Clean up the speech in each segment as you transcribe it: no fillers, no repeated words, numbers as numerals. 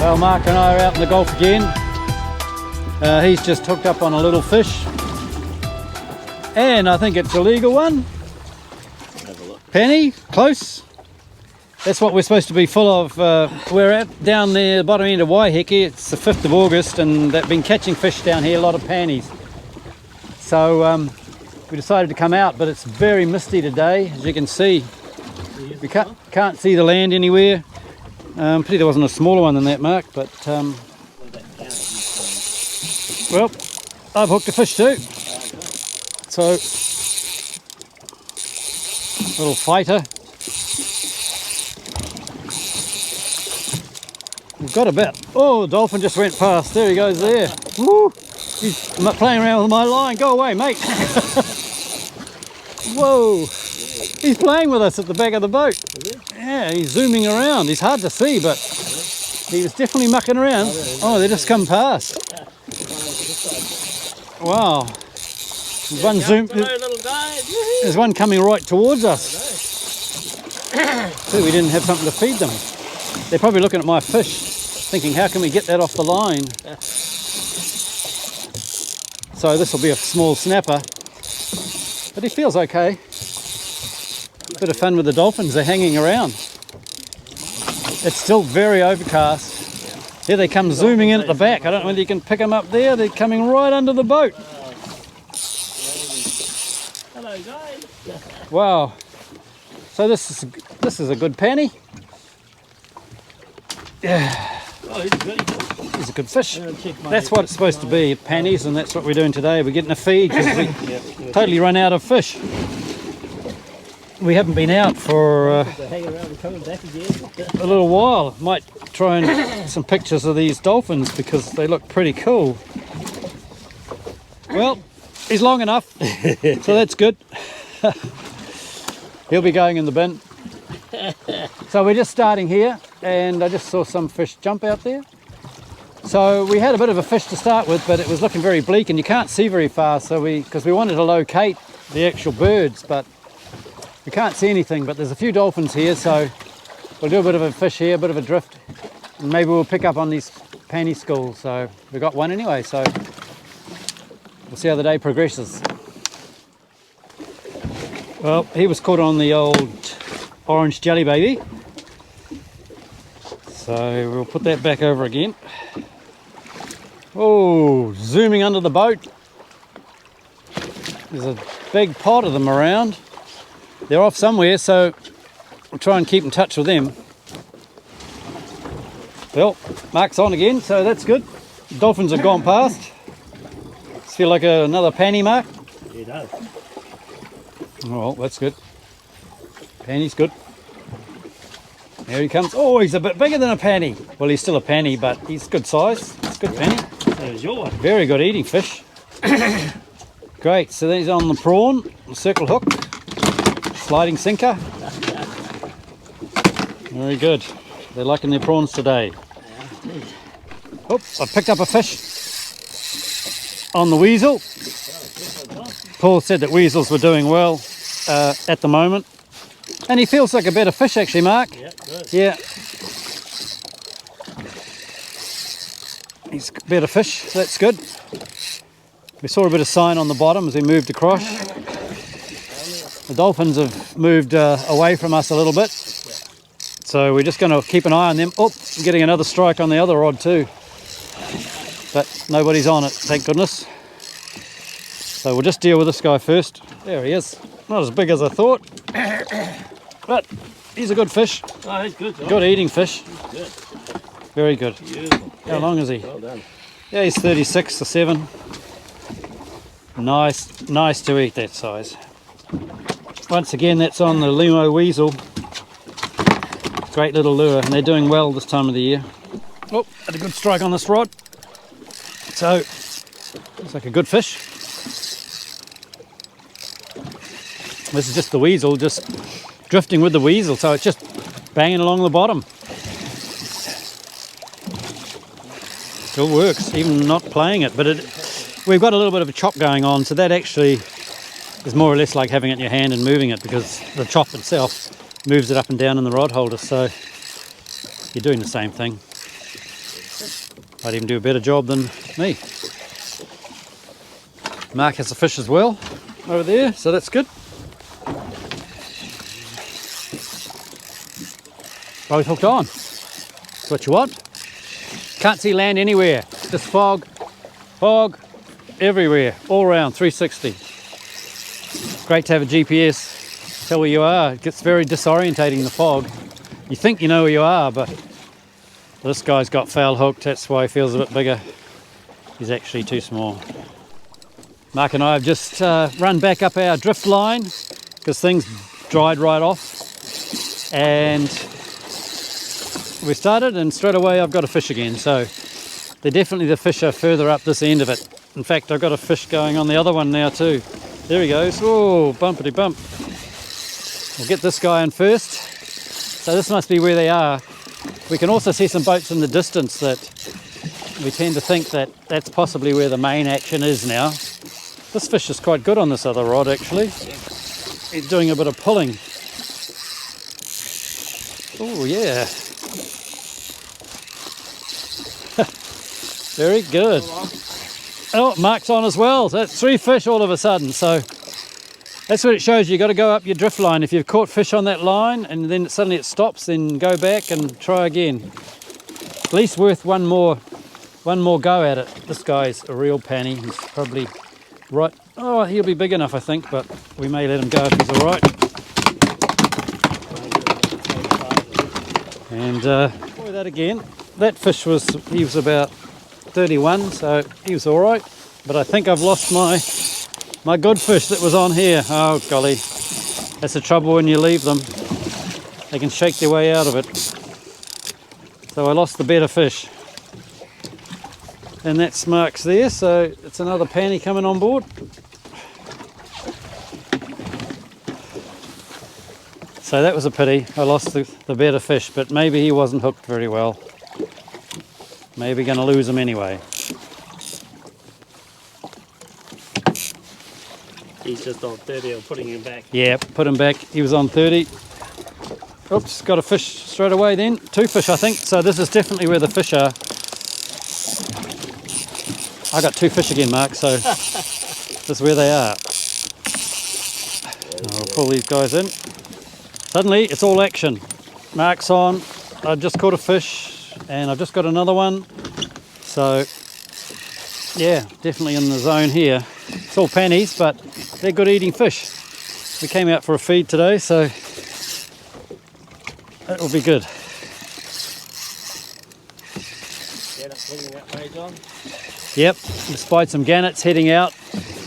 Well, Mark and I are out in the Gulf again. He's just hooked up on a little fish. And I think it's a legal one. Have a look. Penny, close. That's what we're supposed to be full of. We're at down there, bottom end of Waiheke. It's the 5th of August and they've been catching fish down here, a lot of pannies. So we decided to come out, but it's very misty today, as you can see. We can't see the land anywhere. Pity there wasn't a smaller one than that, Mark, but well, I've hooked a fish too. So, little fighter. We've got about, oh, the dolphin just went past. There he goes there. Woo! He's playing around with my line. Go away, mate. Whoa! He's playing with us at the back of the boat. Yeah, he's zooming around. He's hard to see, but he was definitely mucking around. Oh, they just come past. Wow. There's one zoom. There's one coming right towards us. See, we didn't have something to feed them. They're probably looking at my fish, thinking, how can we get that off the line? So this will be a small snapper, but he feels okay. Bit of fun with the dolphins, they're hanging around. It's still very overcast. Here they come zooming in at the back. I don't know whether you can pick them up there. They're coming right under the boat. Hello guys. Wow. So this is a good panny. Yeah. Oh, he's good. He's a good fish. That's what it's supposed to be, pannies, and that's what we're doing today. We're getting a feed because we totally run out of fish. We haven't been out for a little while. Might try and some pictures of these dolphins because they look pretty cool. Well, he's long enough, so that's good. He'll be going in the bin. So we're just starting here, and I just saw some fish jump out there. So we had a bit of a fish to start with, but it was looking very bleak, and you can't see very far. So because we wanted to locate the actual birds, but we can't see anything. But there's a few dolphins here, so we'll do a bit of a fish here, a bit of a drift, and maybe we'll pick up on these panny schools. So we got one anyway. So we'll see how the day progresses. Well, he was caught on the old orange jelly baby, so we'll put that back over again. Oh, zooming under the boat. There's a big pot of them around. They're off somewhere, so we'll try and keep in touch with them. Well, Mark's on again, so that's good. Dolphins have gone past. Does feel like another panny, Mark? He does. Oh, well, that's good. Panny's good. There he comes. Oh, he's a bit bigger than a panny. Well, he's still a panny, but he's good size. It's good panny. There's your one. Very good eating fish. Great. So he's on the prawn, circle hook, sliding sinker. Very good. They're liking their prawns today. Oops, I picked up a fish on the weasel. Paul said that weasels were doing well at the moment. And he feels like a better fish actually, Mark. Yeah, good. Yeah. He's a better fish, so that's good. We saw a bit of sign on the bottom as we moved across. The dolphins have moved away from us a little bit. So we're just going to keep an eye on them. Oh, I'm getting another strike on the other rod too. But nobody's on it, thank goodness. So we'll just deal with this guy first. There he is. Not as big as I thought. But he's a good fish. Oh, he's good. Good eating fish. Good. Very good. Beautiful. How long is he? Well done. Yeah, he's 36 or 7. Nice to eat that size. Once again, that's on the Limo Weasel. Great little lure, and they're doing well this time of the year. Oh, had a good strike on this rod. So, looks like a good fish. This is just the weasel, just drifting with the weasel, so it's just banging along the bottom. Still works, even not playing it, but we've got a little bit of a chop going on, so that actually is more or less like having it in your hand and moving it, because the chop itself moves it up and down in the rod holder, so you're doing the same thing. Might even do a better job than me. Mark has a fish as well over there, so that's good. Both hooked on. That's what you want. Can't see land anywhere. Just fog everywhere, all around, 360. Great to have a GPS, tell where you are. It gets very disorientating, the fog. You think you know where you are, but this guy's got foul hooked, that's why he feels a bit bigger. He's actually too small. Mark and I have just run back up our drift line because things dried right off, and we started, and straight away I've got a fish again. So they're definitely the fish are further up this end of it. In fact, I've got a fish going on the other one now too. There he goes. Oh, bumpity bump. We'll get this guy in first. So this must be where they are. We can also see some boats in the distance that we tend to think that that's possibly where the main action is now. This fish is quite good on this other rod actually. He's doing a bit of pulling. Oh yeah. Very good. Oh, Mark's on as well. So that's 3 fish all of a sudden. So that's what it shows you. You've got to go up your drift line. If you've caught fish on that line and then suddenly it stops, then go back and try again. At least worth one more go at it. This guy's a real panny. He's probably right. Oh, he'll be big enough, I think, but we may let him go if he's all right. And try that again. That fish he was about 31, so he was all right. But I think I've lost my good fish that was on here. Oh golly, that's the trouble when you leave them. They can shake their way out of it. So I lost the better fish. And that's Mark's there, so it's another panny coming on board. So that was a pity. I lost the better fish, but maybe he wasn't hooked very well. Maybe going to lose him anyway. He's just on 30, I'm putting him back. Yeah, put him back. He was on 30. Oops, got a fish straight away then. 2 fish, I think. So this is definitely where the fish are. I got 2 fish again, Mark, so this is where they are. I'll pull these guys in. Suddenly, it's all action. Mark's on. I just caught a fish. And I've just got another one, so yeah, definitely in the zone here. It's all pannies, but they're good eating fish. We came out for a feed today, so that will be good. That way, John. Yep, we spied some gannets heading out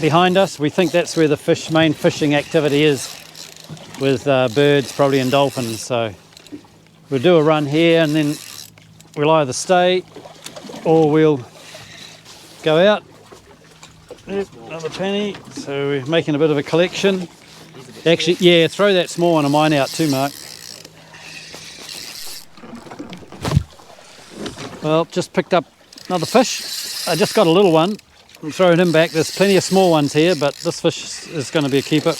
behind us. We think that's where the main fishing activity is, with birds probably and dolphins. So we'll do a run here and then we'll either stay or we'll go out. Yep, another penny. So we're making a bit of a collection. Actually, yeah, throw that small one of mine out too, Mark. Well, just picked up another fish. I just got a little one. I'm throwing him back. There's plenty of small ones here, but this fish is going to be a keeper.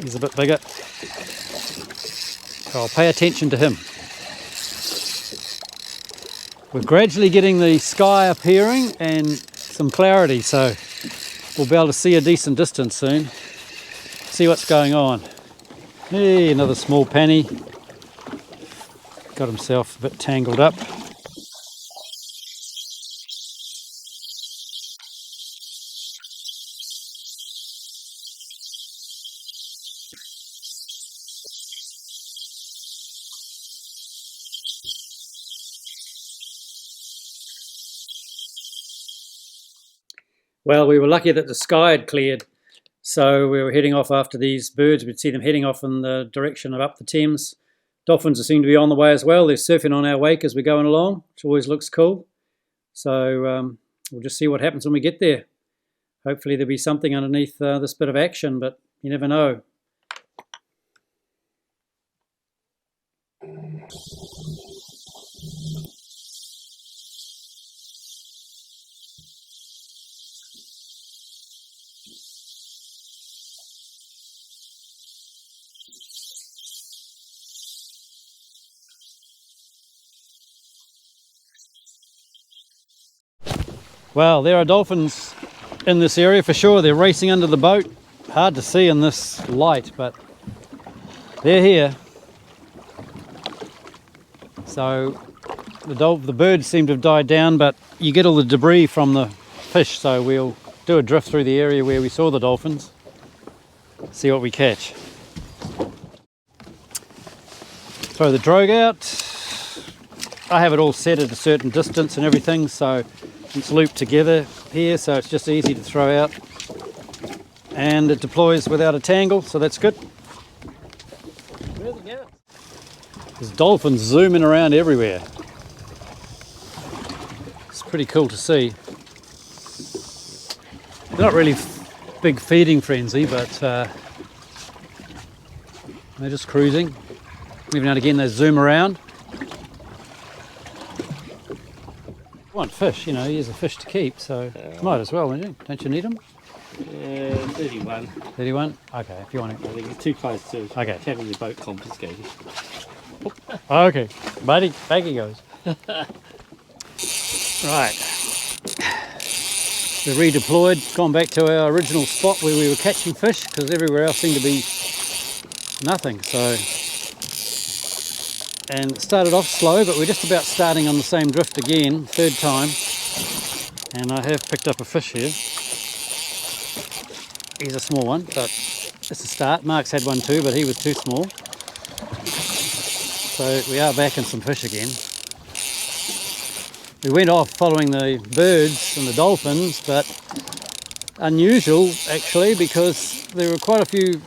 He's a bit bigger. So I'll pay attention to him. We're gradually getting the sky appearing and some clarity, so we'll be able to see a decent distance soon. See what's going on. Hey, another small panny. Got himself a bit tangled up. Well, we were lucky that the sky had cleared, so we were heading off after these birds. We'd see them heading off in the direction of up the Thames. Dolphins seem to be on the way as well. They're surfing on our wake as we're going along, which always looks cool. So we'll just see what happens when we get there. Hopefully there'll be something underneath this bit of action, but you never know. Well, there are dolphins in this area for sure. They're racing under the boat. Hard to see in this light, but they're here. So the birds seem to have died down, but you get all the debris from the fish, so we'll do a drift through the area where we saw the dolphins, see what we catch. Throw the drogue out. I have it all set at a certain distance and everything, so it's looped together here, so it's just easy to throw out. And it deploys without a tangle, so that's good. Where's it going? There's dolphins zooming around everywhere. It's pretty cool to see. They're not really big feeding frenzy, but they're just cruising. Every now and again they zoom around. Want fish, you know, here's a fish to keep, so might as well, don't you need them? 31. 31? Okay, if you want to. I think it's too close to having your boat confiscated. Okay, buddy, back he goes. Right. We redeployed, gone back to our original spot where we were catching fish, because everywhere else seemed to be nothing, so. And it started off slow, but we're just about starting on the same drift again, third time. And I have picked up a fish here. He's a small one, but it's a start. Mark's had one too, but he was too small. So we are back in some fish again. We went off following the birds and the dolphins, but unusual actually, because there were quite a few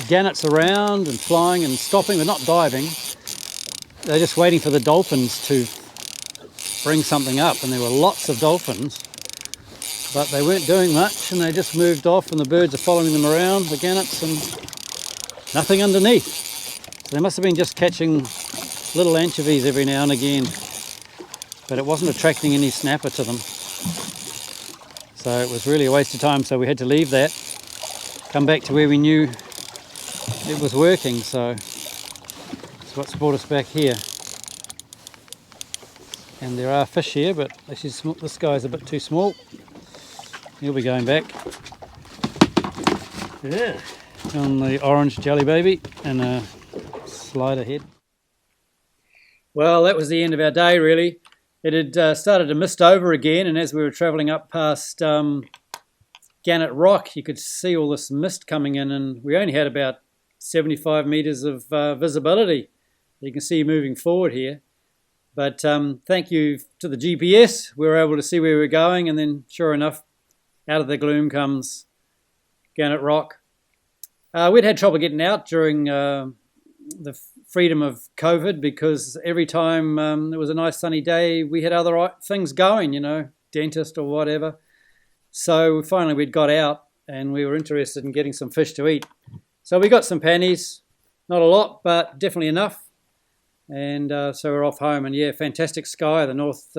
gannets around and flying and stopping. They're not diving. They're just waiting for the dolphins to bring something up, and there were lots of dolphins, but they weren't doing much, and they just moved off, and the birds are following them around, the gannets, and nothing underneath. So they must have been just catching little anchovies every now and again, but it wasn't attracting any snapper to them. So it was really a waste of time, so we had to leave that, come back to where we knew it was working, so that's what's brought us back here. And there are fish here, but this guy's a bit too small. He'll be going back. Yeah. On the orange jelly baby and a slider head. Well, that was the end of our day really. It had started to mist over again, and as we were travelling up past Gannet Rock, you could see all this mist coming in, and we only had about 75 metres of visibility. You can see moving forward here. But thank you to the GPS, we were able to see where we were going, and then sure enough, out of the gloom comes Gannet Rock. We'd had trouble getting out during the freedom of COVID, because every time it was a nice sunny day, we had other things going, you know, dentist or whatever. So finally we'd got out, and we were interested in getting some fish to eat. So we got some pannies, not a lot, but definitely enough. And so we're off home, and yeah, fantastic sky. The north